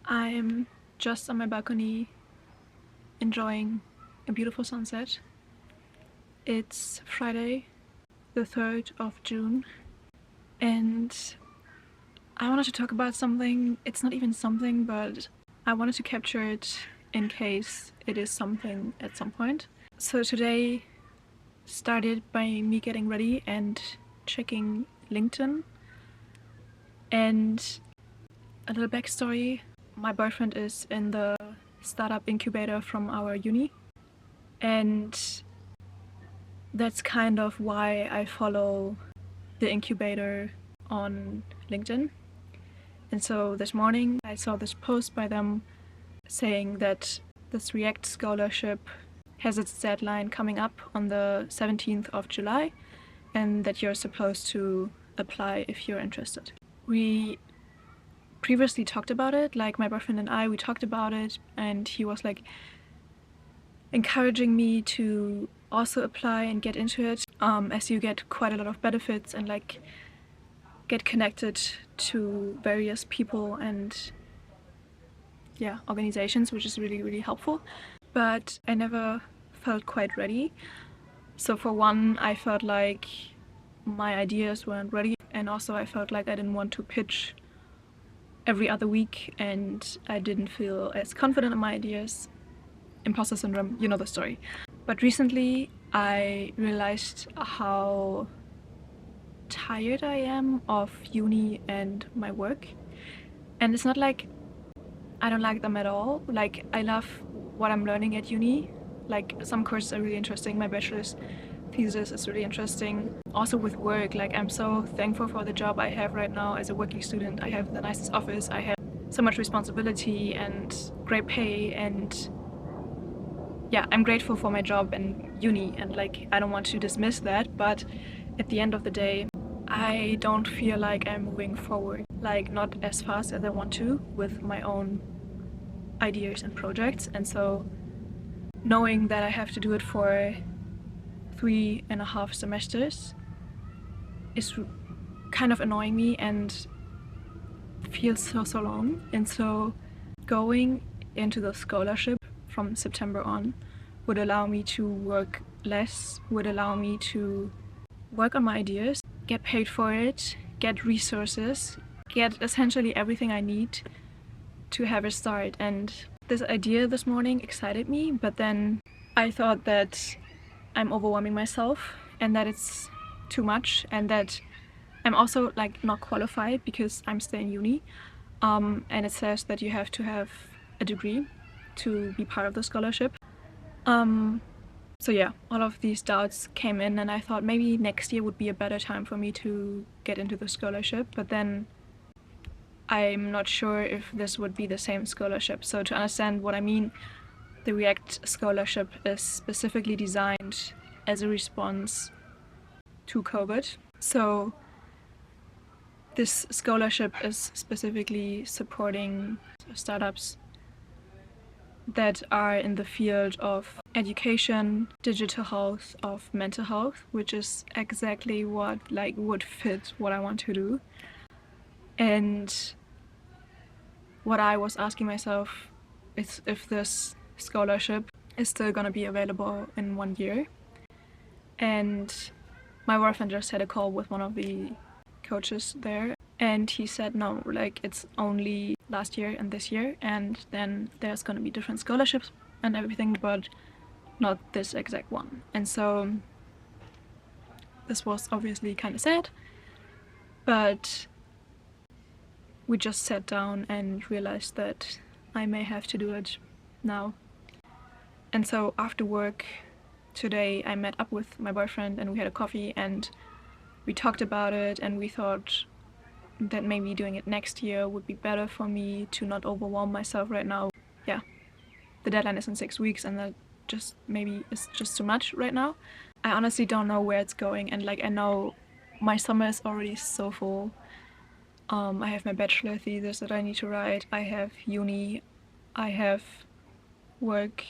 I'm just on my balcony enjoying a beautiful sunset. It's Friday, the 3rd of June, and I wanted to talk about something. It's not even something, but I wanted to capture it in case it is something at some point. So today started by me getting ready and checking LinkedIn. And a little backstory, my boyfriend is in the startup incubator from our uni, and that's kind of why I follow the incubator on LinkedIn. And so this morning I saw this post by them saying that this React scholarship has its deadline coming up on the 17th of July and that you're supposed to apply if you're interested. We previously talked about it, like my boyfriend and I, we talked about it, and he was like encouraging me to also apply and get into it, as you get quite a lot of benefits and like get connected to various people and organizations, which is really helpful. But I never felt quite ready. So for one, I felt like my ideas weren't ready, and also I felt like I didn't want to pitch every other week, and I didn't feel as confident in my ideas. Imposter syndrome, you know the story. But recently I realized how tired I am of uni and my work. And it's not like I don't like them at all. Like, I love what I'm learning at uni. Like, some courses are really interesting. My bachelor's thesis is really interesting. Also with work, like, I'm so thankful for the job I have right now as a working student. I have the nicest office, I have so much responsibility and great pay, and yeah, I'm grateful for my job and uni, and like, I don't want to dismiss that, but at the end of the day, I don't feel like I'm moving forward, like not as fast as I want to with my own ideas and projects. And so knowing that I have to do it for 3.5 semesters is kind of annoying me and feels so long. And so going into the scholarship from September on would allow me to work less, would allow me to work on my ideas, get paid for it, get resources, get essentially everything I need to have a start. And this idea this morning excited me, but then I thought that I'm overwhelming myself and that it's too much, and that I'm also like not qualified because I'm still in uni, and it says that you have to have a degree to be part of the scholarship. So yeah, all of these doubts came in, and I thought maybe next year would be a better time for me to get into the scholarship, but then I'm not sure if this would be the same scholarship. So to understand what I mean, the React scholarship is specifically designed as a response to COVID. So this scholarship is specifically supporting startups that are in the field of education, digital health, of mental health, which is exactly what like would fit what I want to do. And what I was asking myself is if this scholarship is still gonna be available in 1 year. And my boyfriend just had a call with one of the coaches there, and he said no, like it's only last year and this year, and then there's gonna be different scholarships and everything, but not this exact one. And so this was obviously kind of sad, but we just sat down and realized that I may have to do it now. And so after work today I met up with my boyfriend and we had a coffee and we talked about it, and we thought that maybe doing it next year would be better for me to not overwhelm myself right now. Yeah, the deadline is in 6 weeks, and that just maybe is just too much right now. I honestly don't know where it's going, and like I know my summer is already so full. I have my bachelor thesis that I need to write, I have uni, I have work.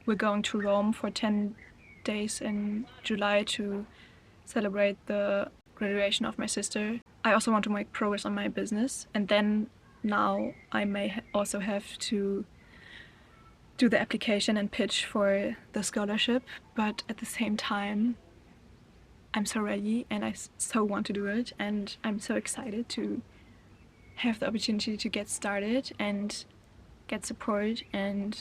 We're going to Rome for 10 days in July to celebrate the graduation of my sister. I also want to make progress on my business, and then now I may also have to do the application and pitch for the scholarship, but at the same time I'm so ready and I so want to do it, and I'm so excited to have the opportunity to get started and get support and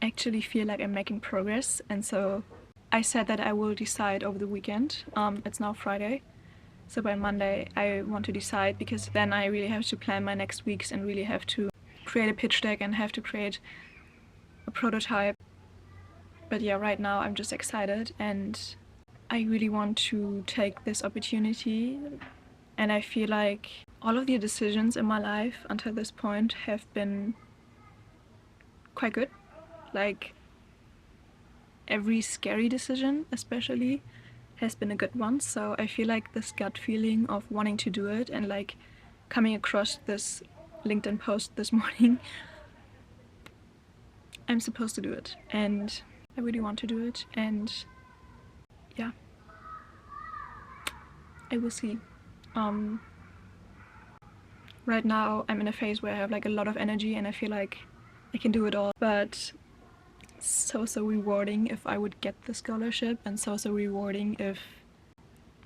actually feel like I'm making progress. And so I said that I will decide over the weekend. It's now Friday, so by Monday I want to decide, because then I really have to plan my next weeks and really have to create a pitch deck and have to create a prototype. But yeah, right now I'm just excited and I really want to take this opportunity, and I feel like all of the decisions in my life until this point have been quite good. Like every scary decision especially has been a good one, so I feel like this gut feeling of wanting to do it and like coming across this LinkedIn post this morning, I'm supposed to do it and I really want to do it, and yeah, I will see. Right now I'm in a phase where I have like a lot of energy and I feel like I can do it all, but so rewarding if I would get the scholarship, and so rewarding if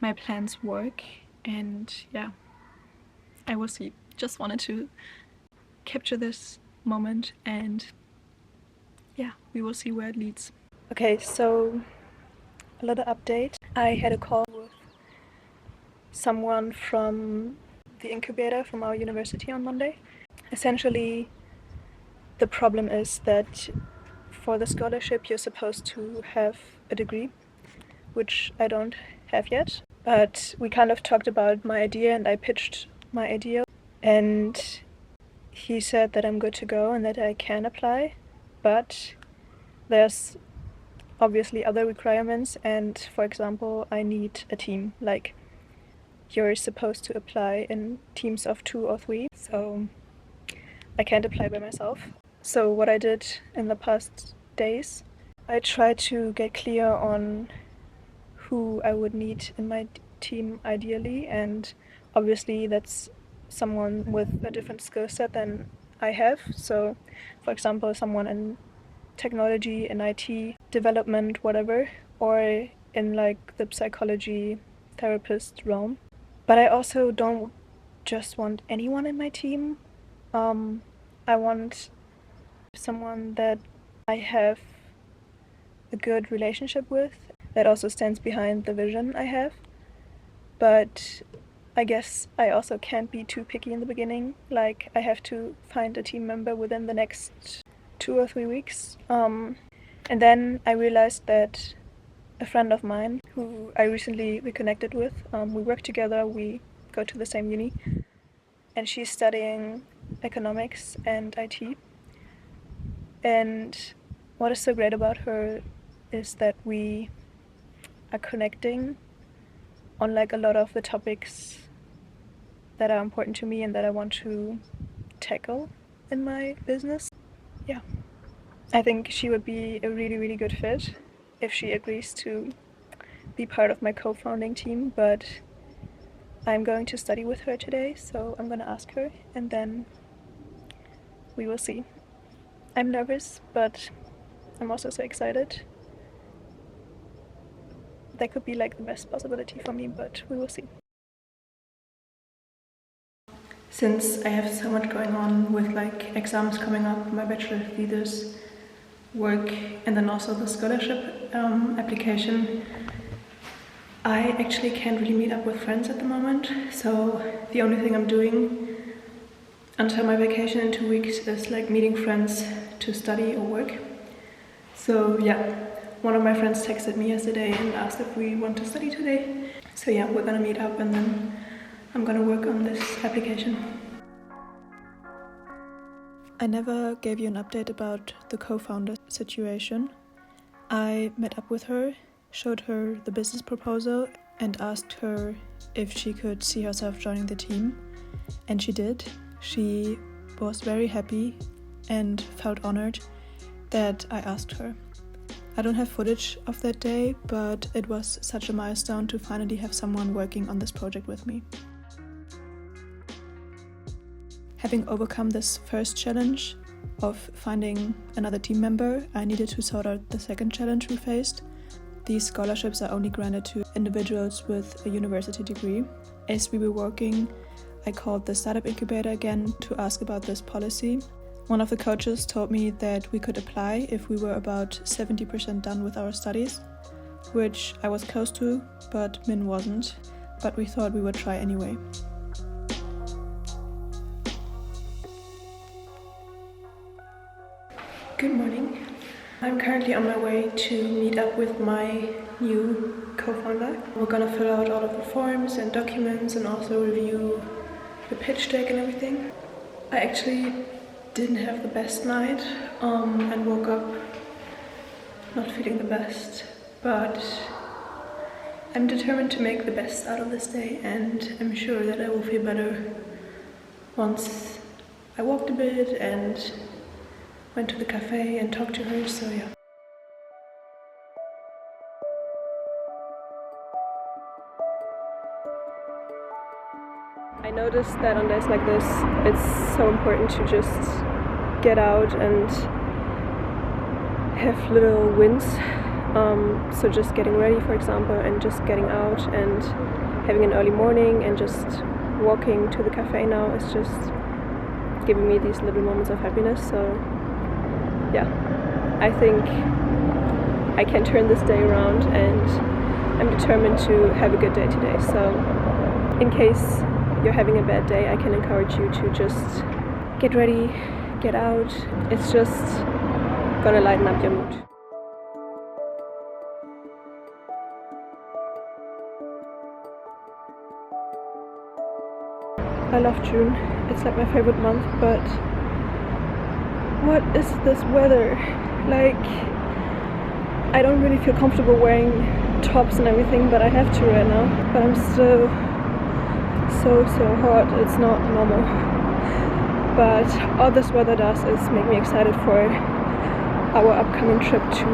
my plans work, and yeah, I will see. Just wanted to capture this moment and yeah, we will see where it leads. Okay, so a little update. I had a call with someone from the incubator from our university on Monday. Essentially, the problem is that for the scholarship you're supposed to have a degree, which I don't have yet. But we kind of talked about my idea and I pitched my idea, and he said that I'm good to go and that I can apply, but there's obviously other requirements, and for example I need a team. Like, you're supposed to apply in teams of 2 or 3, so I can't apply by myself. So what I did in the past days, I tried to get clear on who I would need in my team ideally, and obviously that's someone with a different skill set than I have. So for example, someone in technology, in IT, development, whatever, or in like the psychology therapist realm. But I also don't just want anyone in my team. I want someone that I have a good relationship with, that also stands behind the vision I have. But I guess I also can't be too picky in the beginning. Like, I have to find a team member within the next 2 or 3 weeks. And then I realized that a friend of mine who I recently reconnected with, we work together, we go to the same uni, and she's studying economics and IT. And what is so great about her is that we are connecting on like a lot of the topics that are important to me and that I want to tackle in my business. Yeah, I think she would be a really good fit if she agrees to be part of my co-founding team, but I'm going to study with her today, so I'm gonna ask her and then we will see. I'm nervous, but I'm also so excited. That could be like the best possibility for me, but we will see. Since I have so much going on with like exams coming up, my bachelor thesis work, and then also the scholarship application, I actually can't really meet up with friends at the moment. So the only thing I'm doing until my vacation in 2 weeks is like meeting friends to study or work. So yeah, one of my friends texted me yesterday and asked if we want to study today. So yeah, we're gonna meet up and then I'm gonna work on this application. I never gave you an update about the co-founder situation. I met up with her, showed her the business proposal and asked her if she could see herself joining the team, and she did. She was very happy and felt honored that I asked her. I don't have footage of that day, but it was such a milestone to finally have someone working on this project with me. Having overcome this first challenge of finding another team member, I needed to sort out the second challenge we faced. These scholarships are only granted to individuals with a university degree. As we were working, I called the startup incubator again to ask about this policy. One of the coaches told me that we could apply if we were about 70% done with our studies, which I was close to, but Min wasn't. But we thought we would try anyway. Good morning. I'm currently on my way to meet up with my new co-founder. We're gonna fill out all of the forms and documents and also review the pitch deck and everything. I actually didn't have the best night and woke up not feeling the best, but I'm determined to make the best out of this day, and I'm sure that I will feel better once I walked a bit and went to the cafe and talked to her, so yeah. I noticed that on days like this, it's so important to just get out and have little wins. So just getting ready, for example, and just getting out and having an early morning and just walking to the cafe now is just giving me these little moments of happiness. So yeah, I think I can turn this day around, and I'm determined to have a good day today. So in case you're having a bad day, I can encourage you to just get ready, get out. It's just gonna lighten up your mood. I love June. It's like my favorite month, but what is this weather? Like, I don't really feel comfortable wearing tops and everything, but I have to right now. But I'm still so hot. It's not normal. But all this weather does is make me excited for our upcoming trip to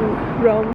Rome.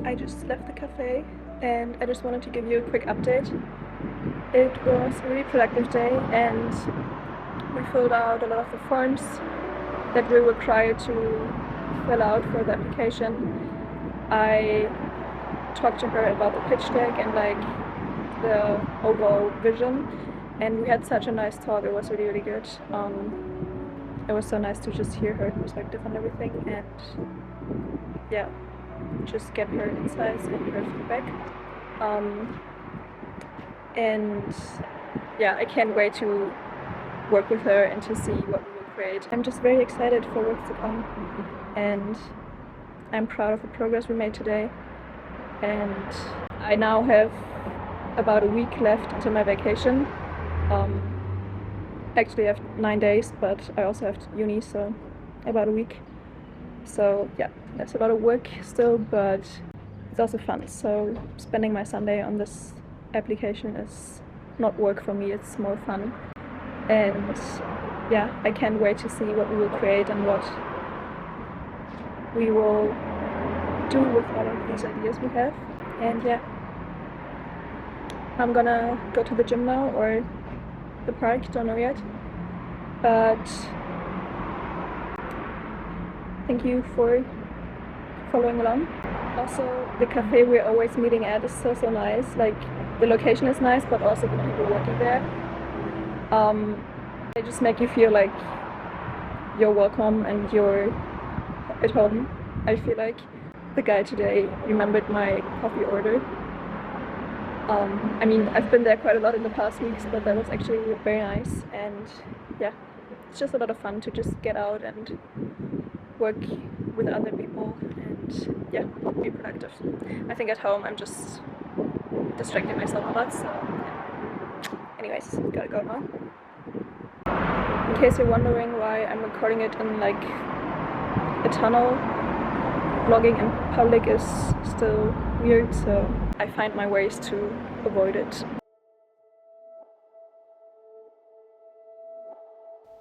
I just left the cafe and I just wanted to give you a quick update. It was a really productive day and we filled out a lot of the forms that we were required to fill out for the application. I talked to her about the pitch deck and like the overall vision, and we had such a nice talk. It was really good. It was so nice to just hear her perspective on everything and yeah, just get her insights and her feedback. And yeah, I can't wait to work with her and to see what we will create. I'm just very excited for what's to come, and I'm proud of the progress we made today. And I now have about a week left until my vacation. Actually I have 9 days, but I also have uni, so about a week. So yeah, there's a lot of work still, but it's also fun. So spending my Sunday on this application is not work for me, it's more fun. And yeah, I can't wait to see what we will create and what we will do with all of these ideas we have. And yeah, I'm gonna go to the gym now or the park, don't know yet. But thank you for following along. Also, the cafe we're always meeting at is so nice. Like, the location is nice, but also the people working there. They just make you feel like you're welcome and you're at home. I feel like the guy today remembered my coffee order. I mean, I've been there quite a lot in the past weeks, but that was actually very nice. And yeah, it's just a lot of fun to just get out and work with other people and yeah, be productive. I think at home I'm just distracting myself a lot, so yeah. Anyways, gotta go now. In case you're wondering why I'm recording it in like a tunnel, vlogging in public is still weird, so I find my ways to avoid it.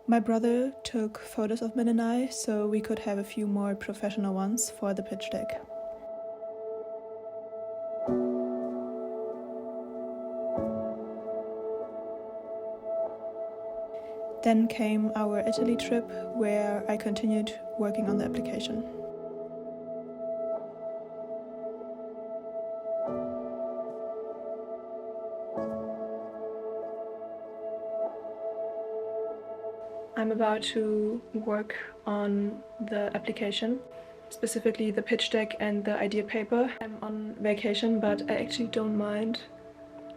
My brother took photos of Min and I, so we could have a few more professional ones for the pitch deck. Then came our Italy trip, where I continued working on the application. I'm about to work on the application, specifically the pitch deck and the idea paper. I'm on vacation, but I actually don't mind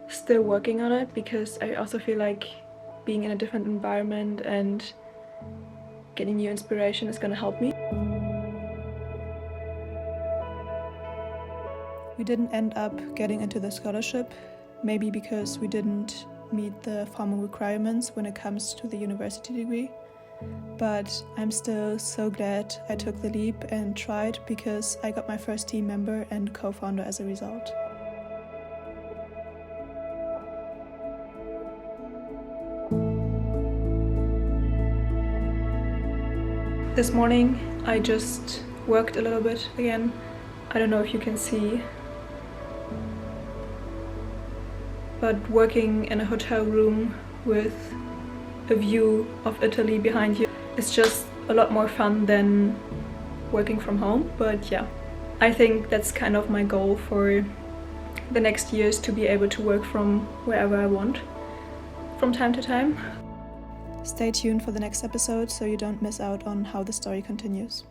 still working on it because I also feel like being in a different environment and getting new inspiration is gonna help me. We didn't end up getting into the scholarship, maybe because we didn't meet the formal requirements when it comes to the university degree. But I'm still so glad I took the leap and tried, because I got my first team member and co-founder as a result. This morning I just worked a little bit again. I don't know if you can see, but working in a hotel room with a view of Italy behind you is just a lot more fun than working from home. But yeah, I think that's kind of my goal for the next years, to be able to work from wherever I want from time to time. Stay tuned for the next episode so you don't miss out on how the story continues.